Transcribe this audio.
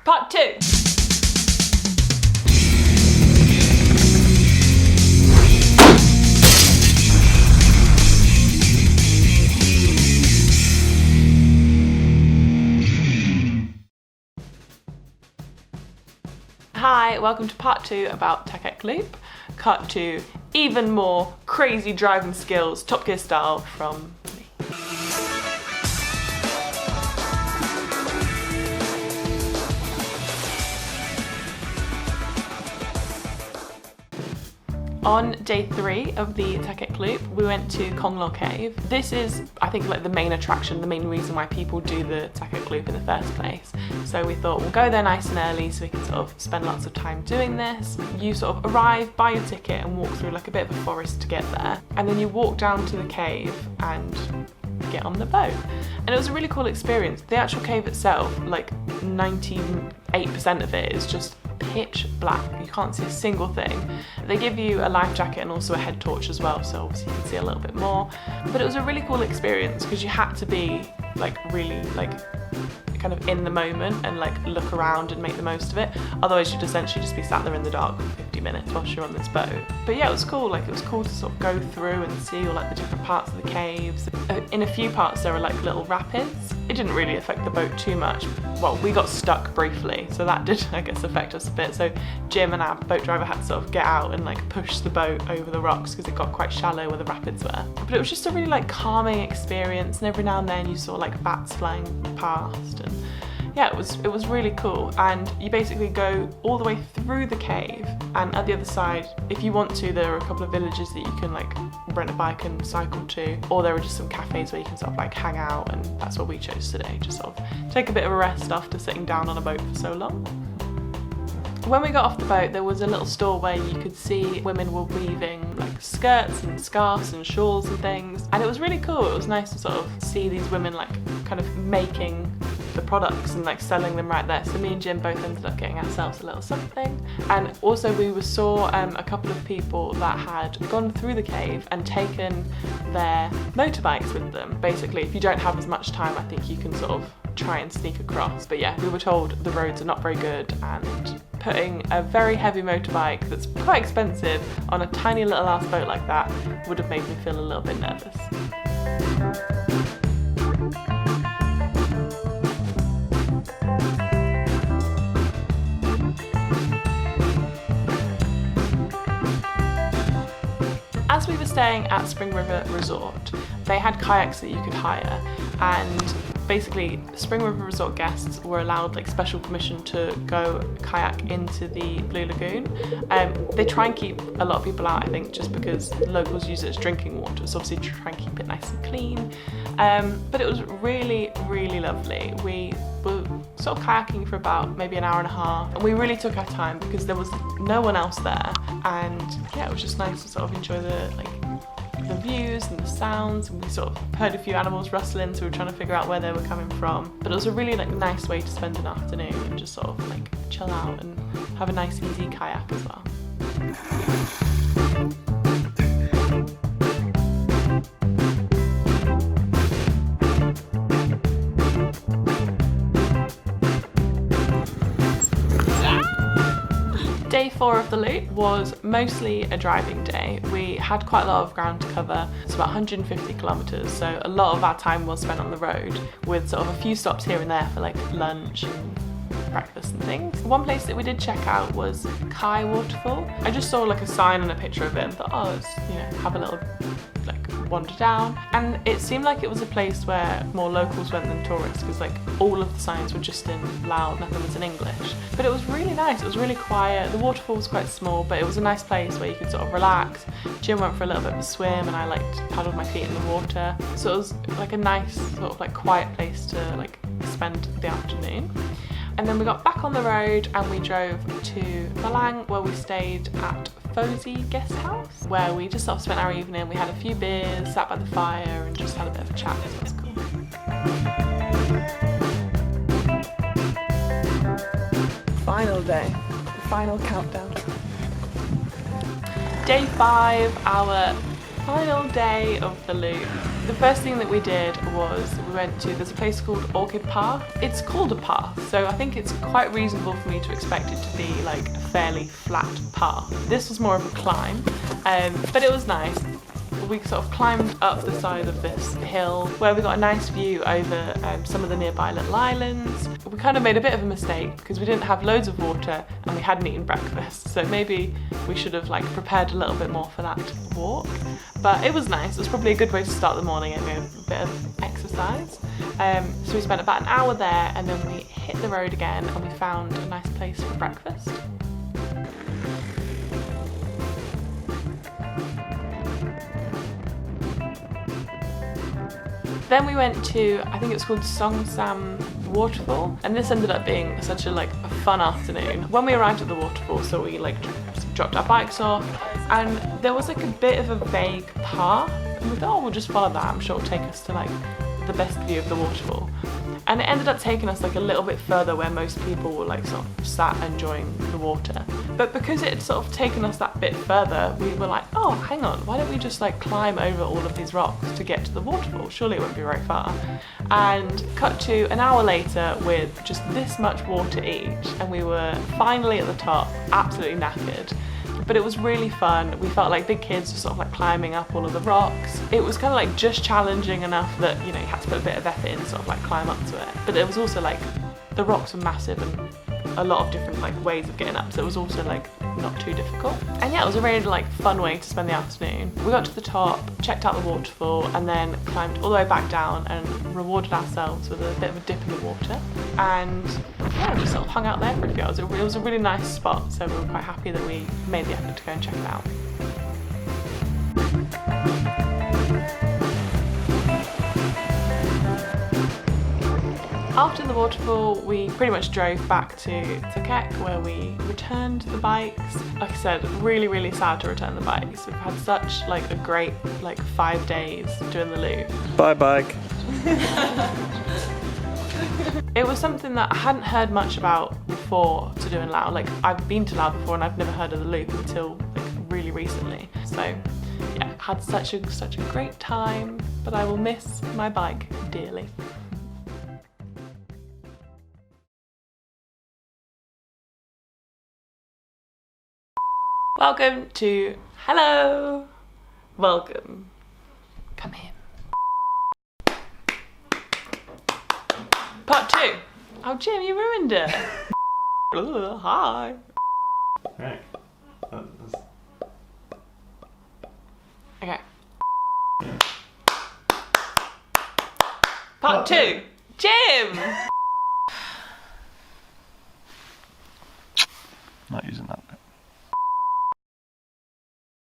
Part 2. Hi, welcome to part 2 about Thakhek Loop. Cut to even more crazy driving skills, Top Gear style, from me. On day 3 of the Thakhek Loop, we went to Kong Lor Cave. This is, I think, like the main attraction, the main reason why people do the Thakhek Loop in the first place. So we thought we'll go there nice and early so we can sort of spend lots of time doing this. You sort of arrive, buy your ticket and walk through like a bit of a forest to get there. And then you walk down to the cave and get on the boat. And it was a really cool experience. The actual cave itself, like 98% of it is just pitch black. You can't see a single thing. They give you a life jacket and also a head torch as well, so obviously you can see a little bit more. But it was a really cool experience because you had to be like really like kind of in the moment and like look around and make the most of it. Otherwise you'd essentially just be sat there in the dark for 50 minutes whilst you're on this boat. But yeah, it was cool. Like it was cool to sort of go through and see all like the different parts of the caves. In a few parts there were like little rapids. It didn't really affect the boat too much. Well, we got stuck briefly, so that did, I guess, affect us a bit. So Jim and our boat driver had to sort of get out and like push the boat over the rocks because it got quite shallow where the rapids were. But it was just a really like calming experience, and every now and then you saw like bats flying past, and yeah, it was really cool. And you basically go all the way through the cave, and at the other side, if you want to, there are a couple of villages that you can like rent a bike and cycle to, or there are just some cafes where you can sort of like hang out, and that's what we chose today, just sort of take a bit of a rest after sitting down on a boat for so long. When we got off the boat, there was a little store where you could see women were weaving like skirts and scarves and shawls and things, and it was really cool. It was nice to sort of see these women like kind of making the products and like selling them right there. So me and Jim both ended up getting ourselves a little something. And also we saw a couple of people that had gone through the cave and taken their motorbikes with them. Basically, if you don't have as much time, I think you can sort of try and sneak across. But yeah, we were told the roads are not very good, and putting a very heavy motorbike that's quite expensive on a tiny little ass boat like that would have made me feel a little bit nervous. As we were staying at Spring River Resort, they had kayaks that you could hire, and basically Spring River Resort guests were allowed like special permission to go kayak into the Blue Lagoon. They try and keep a lot of people out, I think, just because locals use it as drinking water, so obviously try and keep it nice and clean. But it was really, really lovely. We were sort of kayaking for about maybe an hour and a half, and we really took our time because there was no one else there, and yeah, it was just nice to sort of enjoy the views and the sounds, and we sort of heard a few animals rustling, so we were trying to figure out where they were coming from. But it was a really like nice way to spend an afternoon and just sort of like chill out and have a nice easy kayak as well. Day 4 of the loop was mostly a driving day. We had quite a lot of ground to cover. It's about 150 kilometres, so a lot of our time was spent on the road with sort of a few stops here and there for like lunch and breakfast and things. One place that we did check out was Kai Waterfall. I just saw like a sign and a picture of it and thought, oh, let's, you know, have a little like wander down. And it seemed like it was a place where more locals went than tourists, because like all of the signs were just in Lao, nothing was in English. But it was really nice, it was really quiet. The waterfall was quite small, but it was a nice place where you could sort of relax. Jim went for a little bit of a swim and I like paddled my feet in the water. So it was like a nice sort of like quiet place to like spend the afternoon. And then we got back on the road and we drove to Malang, where we stayed at Fozy Guest House, where we just sort of spent our evening. We had a few beers, sat by the fire and just had a bit of a chat, so it was cool. Final day, the final countdown. Day 5, our final day of the loop. The first thing that we did was we went to, there's a place called Orchid Path. It's called a path, so I think it's quite reasonable for me to expect it to be like a fairly flat path. This was more of a climb, but it was nice. We sort of climbed up the side of this hill where we got a nice view over some of the nearby little islands. We kind of made a bit of a mistake because we didn't have loads of water and we hadn't eaten breakfast, so maybe we should have like prepared a little bit more for that walk. But it was nice. It was probably a good way to start the morning and a bit of exercise. So we spent about an hour there and then we hit the road again and we found a nice place for breakfast. Then we went to, I think it was called Song Sam waterfall, and this ended up being such a fun afternoon. When we arrived at the waterfall, so we dropped our bikes off, and there was a bit of a vague path, and we thought, oh, we'll just follow that. I'm sure it'll take us to the best view of the waterfall. And it ended up taking us a little bit further where most people were sort of sat enjoying the water. But because it had sort of taken us that bit further, we were like, oh, hang on, why don't we just climb over all of these rocks to get to the waterfall? Surely it won't be very far. And cut to an hour later with just this much water each, and we were finally at the top, absolutely knackered. But it was really fun. We felt like big kids, just sort of climbing up all of the rocks. It was kind of just challenging enough that, you know, you had to put a bit of effort in to sort of climb up to it. But it was also the rocks were massive and a lot of different ways of getting up, so it was also not too difficult. And yeah, it was a really fun way to spend the afternoon. We got to the top, checked out the waterfall, and then climbed all the way back down and rewarded ourselves with a bit of a dip in the water. And yeah, just sort of hung out there for a few hours. It was a really nice spot, so we were quite happy that we made the effort to go and check it out. After the waterfall, we pretty much drove back to Thakhek where we returned the bikes. Like I said, really, really sad to return the bikes. We've had such a great 5 days doing the loop. Bye bike. It was something that I hadn't heard much about before to do in Laos. I've been to Laos before and I've never heard of the loop until really recently. So yeah, had such a great time, but I will miss my bike dearly. Welcome to, hello, welcome, come in. Part 2. Oh Jim, you ruined it. Hi. Right. Okay. Part 2. Jim! Not using that.